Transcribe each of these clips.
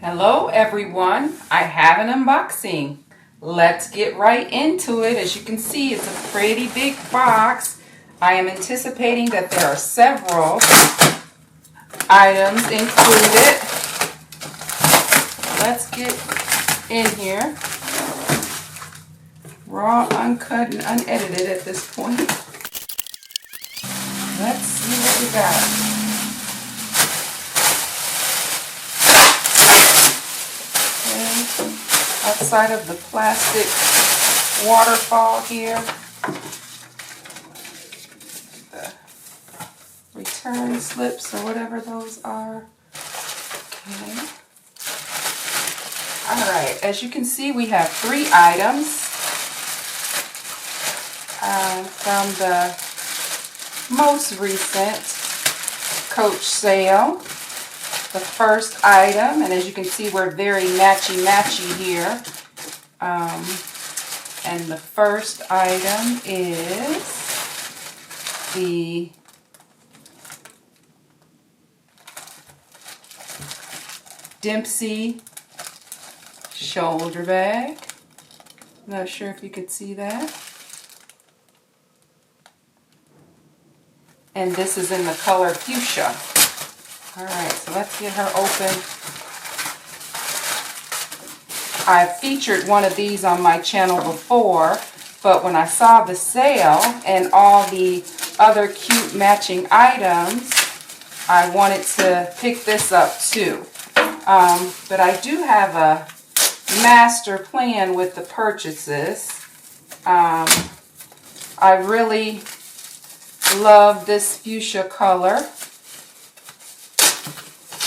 Hello everyone, I have an unboxing. Let's get right into it. As you can see, it's a pretty big box. I am anticipating that there are several items included. Let's get in here. Raw, uncut, and unedited at this point. Let's see what we got. Outside of the plastic waterfall here, the return slips or whatever those are. Okay. All right, as you can see, we have 3 items from the most recent Coach sale. The first item, and as you can see, we're very matchy here. And the first item is the Dempsey shoulder bag. Not sure if you could see that. And this is in the color fuchsia. Alright, so let's get her open. I've featured one of these on my channel before, but when I saw the sale and all the other cute matching items, I wanted to pick this up too. But I do have a master plan with the purchases. I really love this fuchsia color.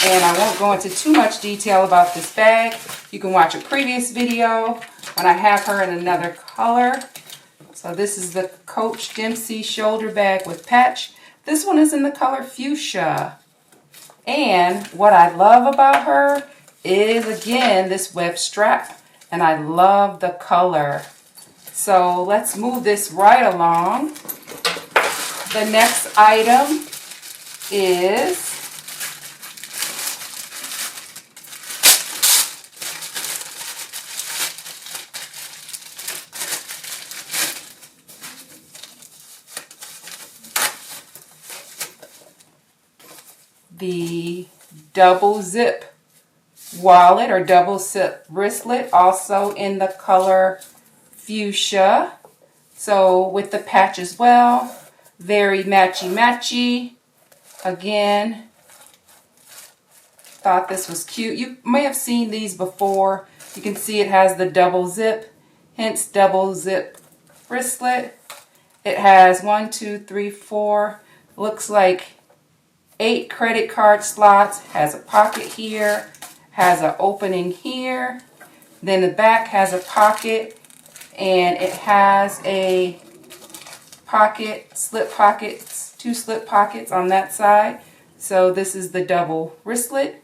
And I won't go into too much detail about this bag. You can watch a previous video when I have her in another color. So this is the Coach Dempsey shoulder bag with patch. This one is in the color fuchsia. And what I love about her is, again, this web strap. And I love the color. So let's move this right along. The next item is the double zip wallet or double zip wristlet, also in the color fuchsia. So with the patch as well, very matchy. Again, thought this was cute. You may have seen these before. You can see it has the double zip, hence double zip wristlet. It has 1, 2, 3, 4, looks like 8 credit card slots, has a pocket here, has an opening here, then the back has a pocket, and it has a pocket, slip pockets, 2 slip pockets on that side. So this is the double wristlet,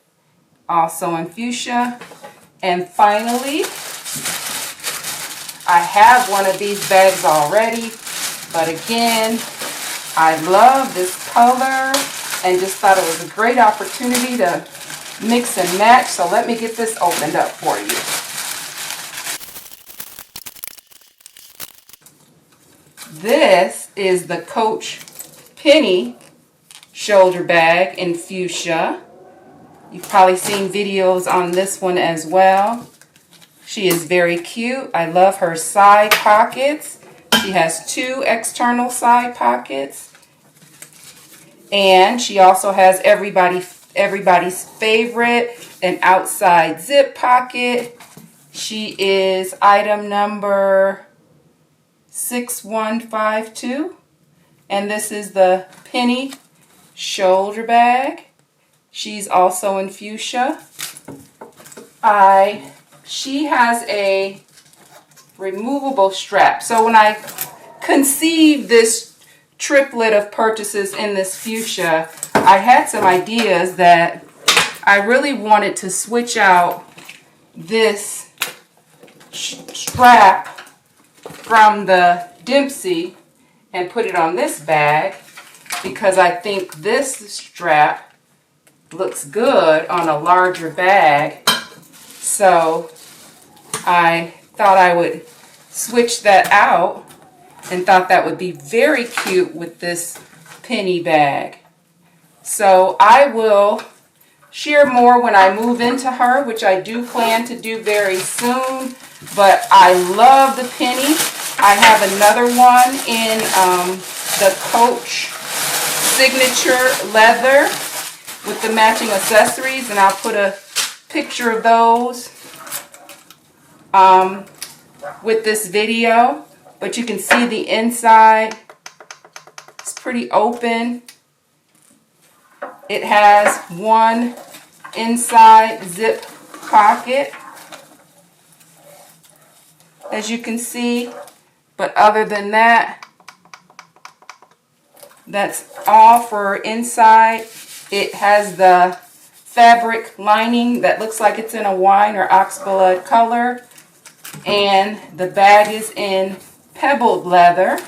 also in fuchsia. And finally, I have one of these bags already, but again, I love this color and just thought it was a great opportunity to mix and match. So let me get this opened up for you. This is the Coach Pennie shoulder bag in fuchsia. You've probably seen videos on this one as well. She is very cute. I love her side pockets. She has 2 external side pockets. And she also has everybody's favorite, an outside zip pocket. She is item number 6152. And this is the Pennie shoulder bag. She's also in fuchsia. She has a removable strap. So when I conceived this triplet of purchases in this fuchsia, I had some ideas that I really wanted to switch out this strap from the Dempsey and put it on this bag because I think this strap looks good on a larger bag. So I thought I would switch that out and thought that would be very cute with this Pennie bag. So I will share more when I move into her, which I do plan to do very soon. But I love the Pennie. I have another one in the Coach signature leather with the matching accessories, and I'll put a picture of those with this video. But you can see the inside. It's pretty open. It has one inside zip pocket, as you can see. But other than that, that's all for inside. It has the fabric lining that looks like it's in a wine or oxblood color. And the bag is in pebbled leather.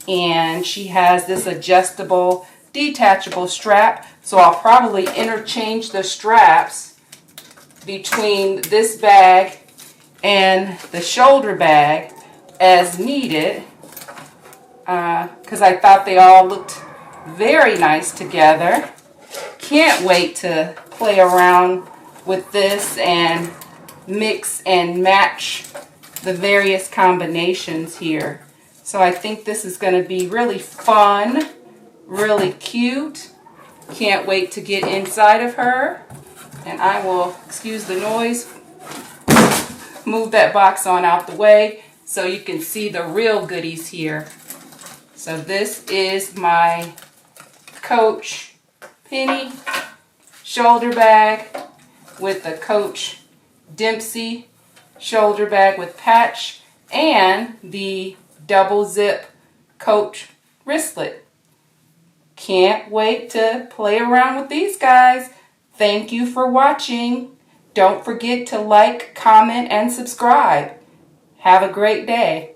And she has this adjustable, detachable strap. So I'll probably interchange the straps between this bag and the shoulder bag as needed, because I thought they all looked very nice together. Can't wait to play around with this and mix and match the various combinations here. So I think this is going to be really fun, really cute. Can't wait to get inside of her. And I will, excuse the noise, move that box on out the way so you can see the real goodies here. So this is my Coach Pennie shoulder bag with the Coach Dempsey shoulder bag with patch and the double zip Coach wristlet. Can't wait to play around with these guys. Thank you for watching. Don't forget to like, comment, and subscribe. Have a great day.